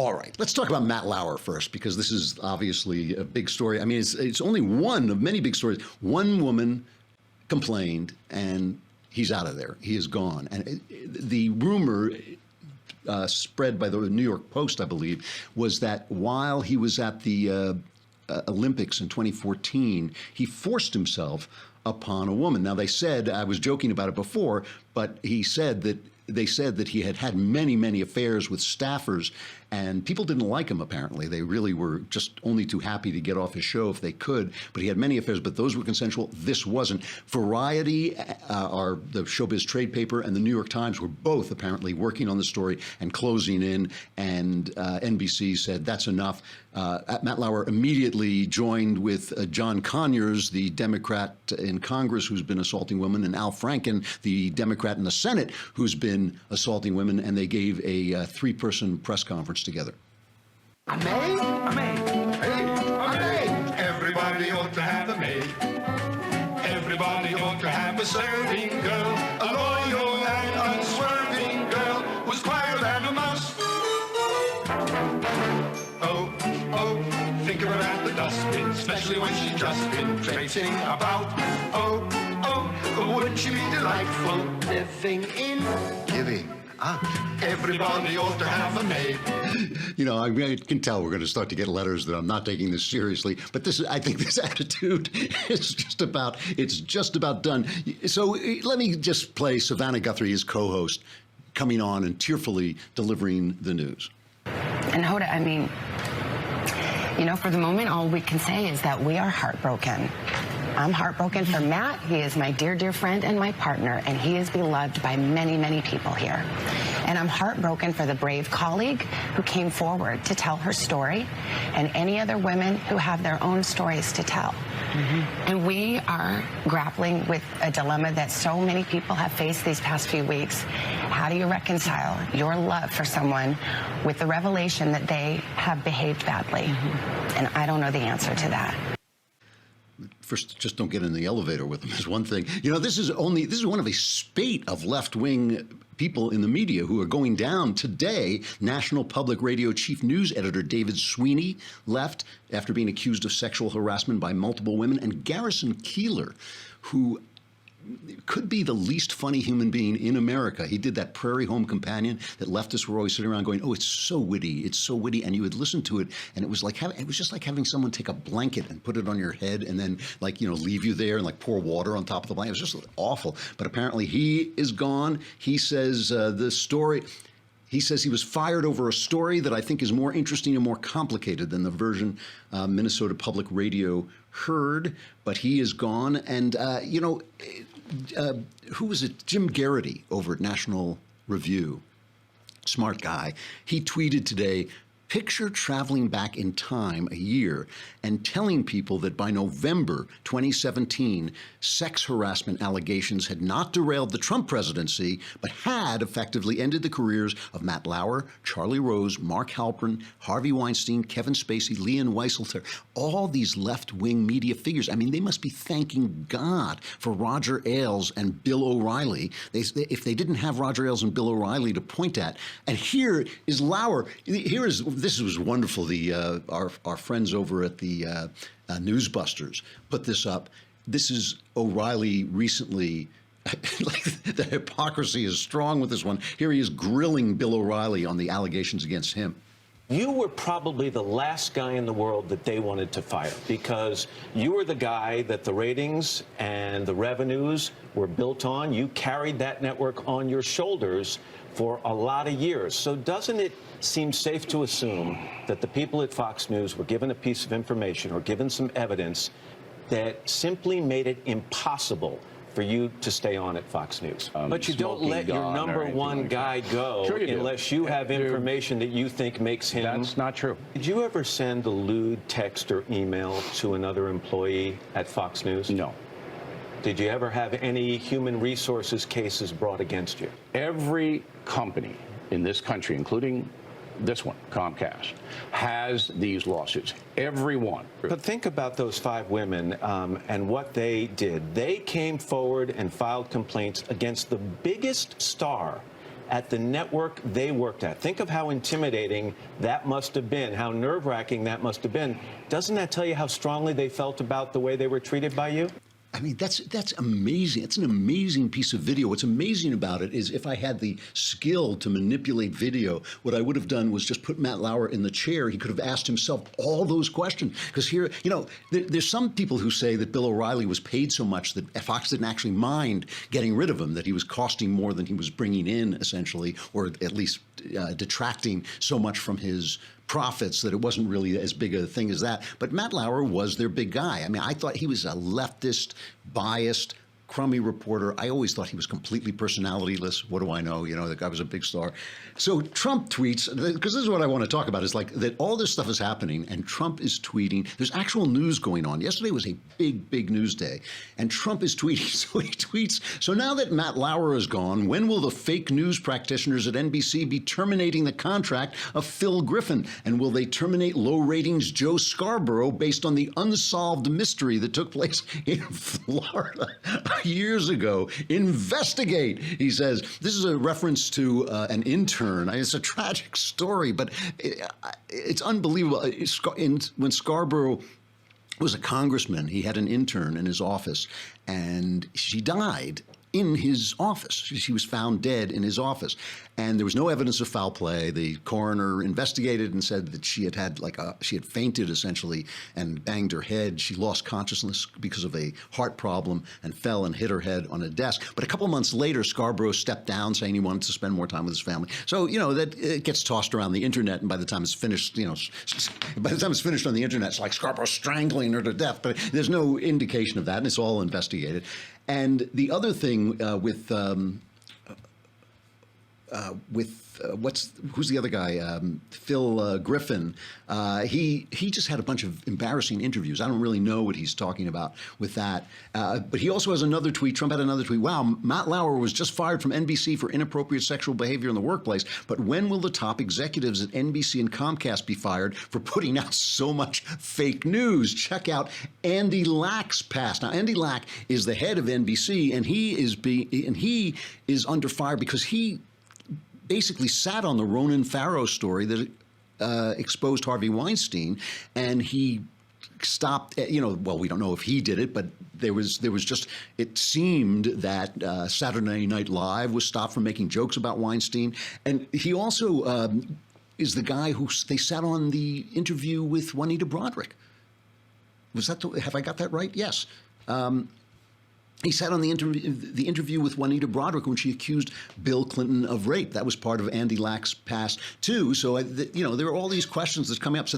All right, let's talk about Matt Lauer first, because this is obviously a big story. I mean, it's only one of many big stories. One woman complained, and he's out of there. He is gone. And the rumor spread by the New York Post, I believe, was that while he was at the Olympics in 2014, he forced himself upon a woman. Now, they said, I was joking about it before, but they said that he had had many, many affairs with staffers, and people didn't like him, apparently. They really were just only too happy to get off his show if they could. But he had many affairs, but those were consensual. This wasn't. Variety, the showbiz trade paper, and the New York Times were both apparently working on the story and closing in, and NBC said that's enough. Matt Lauer immediately joined with John Conyers, the Democrat in Congress who's been assaulting women, and Al Franken, the Democrat in the Senate who's been assaulting women, and they gave a three-person press conference together. A maid? A maid. Hey, a maid. Everybody ought to have a maid. Everybody ought to have a serving girl, a loyal and unswerving girl who's quieter than a mouse. Oh, oh, think of her at the dustbin, especially when she's just been traipsing about. Oh, oh, wouldn't she be delightful living in? Giving. Everybody ought to have a maid. You know, I can tell we're going to start to get letters that I'm not taking this seriously, but I think this attitude is just about done. So let me just play Savannah Guthrie, his co-host, coming on and tearfully delivering the news. And Hoda, I mean, you know, for the moment, all we can say is that we are heartbroken. I'm heartbroken for Matt. He is my dear, dear friend and my partner, and he is beloved by many, many people here. And I'm heartbroken for the brave colleague who came forward to tell her story, and any other women who have their own stories to tell. And we are grappling with a dilemma that so many people have faced these past few weeks. How do you reconcile your love for someone with the revelation that they have behaved badly? And I don't know the answer to that. First, just don't get in the elevator with them is one thing. You know, this is one of a spate of left-wing people in the media who are going down today. National Public Radio Chief News Editor David Sweeney left after being accused of sexual harassment by multiple women, and Garrison Keillor, who could be the least funny human being in America. He did that Prairie Home Companion that leftists were always sitting around going, "Oh, it's so witty, and you would listen to it, and it was just like having someone take a blanket and put it on your head, and then leave you there and pour water on top of the blanket. It was just awful. But apparently he is gone. He says He says he was fired over a story that I think is more interesting and more complicated than the version Minnesota Public Radio heard, but he is gone. And, who was it? Jim Garrity over at National Review, smart guy. He tweeted today, picture traveling back in time a year and telling people that by November 2017, sex harassment allegations had not derailed the Trump presidency, but had effectively ended the careers of Matt Lauer, Charlie Rose, Mark Halperin, Harvey Weinstein, Kevin Spacey, Leon Wieselter, all these left-wing media figures. I mean, they must be thanking God for Roger Ailes and Bill O'Reilly. If they didn't have Roger Ailes and Bill O'Reilly to point at. And here is Lauer. This was wonderful. Our friends over at the Newsbusters put this up. This is O'Reilly recently. Like the hypocrisy is strong with this one. Here he is grilling Bill O'Reilly on the allegations against him. You were probably the last guy in the world that they wanted to fire because you were the guy that the ratings and the revenues were built on. You carried that network on your shoulders for a lot of years. So doesn't it seem safe to assume that the people at Fox News were given a piece of information or given some evidence that simply made it impossible for you to stay on at Fox News? But you don't let your number one guy go unless you have information that you think makes him... That's not true. Did you ever send a lewd text or email to another employee at Fox News? No. Did you ever have any human resources cases brought against you? Every company in this country, including this one, Comcast, has these lawsuits. Every one. But think about those 5 women and what they did. They came forward and filed complaints against the biggest star at the network they worked at. Think of how intimidating that must have been, how nerve-wracking that must have been. Doesn't that tell you how strongly they felt about the way they were treated by you? I mean, that's amazing. It's an amazing piece of video. What's amazing about it is if I had the skill to manipulate video, what I would have done was just put Matt Lauer in the chair. He could have asked himself all those questions. Because here, you know, there's some people who say that Bill O'Reilly was paid so much that Fox didn't actually mind getting rid of him, that he was costing more than he was bringing in, essentially, or at least detracting so much from his profits that it wasn't really as big a thing as that. But Matt Lauer was their big guy. I mean, I thought he was a leftist, biased, crummy reporter. I always thought he was completely personalityless. What do I know? You know, the guy was a big star. So Trump tweets, because this is what I want to talk about, is like that all this stuff is happening and Trump is tweeting. There's actual news going on. Yesterday was a big news day and Trump is tweeting. So he tweets, so now that Matt Lauer is gone, when will the fake news practitioners at NBC be terminating the contract of Phil Griffin? And will they terminate low ratings Joe Scarborough based on the unsolved mystery that took place in Florida years ago? Investigate, he says. This is a reference to an intern. It's a tragic story, but it's unbelievable. When Scarborough was a congressman, he had an intern in his office, and she died in his office. She was found dead in his office. And there was no evidence of foul play. The coroner investigated and said that she had she had fainted essentially and banged her head. She lost consciousness because of a heart problem and fell and hit her head on a desk. But a couple of months later, Scarborough stepped down saying he wanted to spend more time with his family. So, you know, that it gets tossed around the internet. And by the time it's finished, you know, by the time it's finished on the internet, it's like Scarborough strangling her to death. But there's no indication of that. And it's all investigated. And the other thing who's the other guy? Phil Griffin. He just had a bunch of embarrassing interviews. I don't really know what he's talking about with that. But he also has another tweet. Trump had another tweet. Wow, Matt Lauer was just fired from NBC for inappropriate sexual behavior in the workplace. But when will the top executives at NBC and Comcast be fired for putting out so much fake news? Check out Andy Lack's past. Now, Andy Lack is the head of NBC, and he is under fire because he basically sat on the Ronan Farrow story that exposed Harvey Weinstein, and he stopped, you know, well, we don't know if he did it, but there was just, it seemed that Saturday Night Live was stopped from making jokes about Weinstein. And he also is the guy who they sat on the interview with Juanita Broaddrick. Was that, have I got that right? Yes. He sat on the interview with Juanita Broaddrick when she accused Bill Clinton of rape. That was part of Andy Lack's past, too. So, you know, there are all these questions that's coming up. So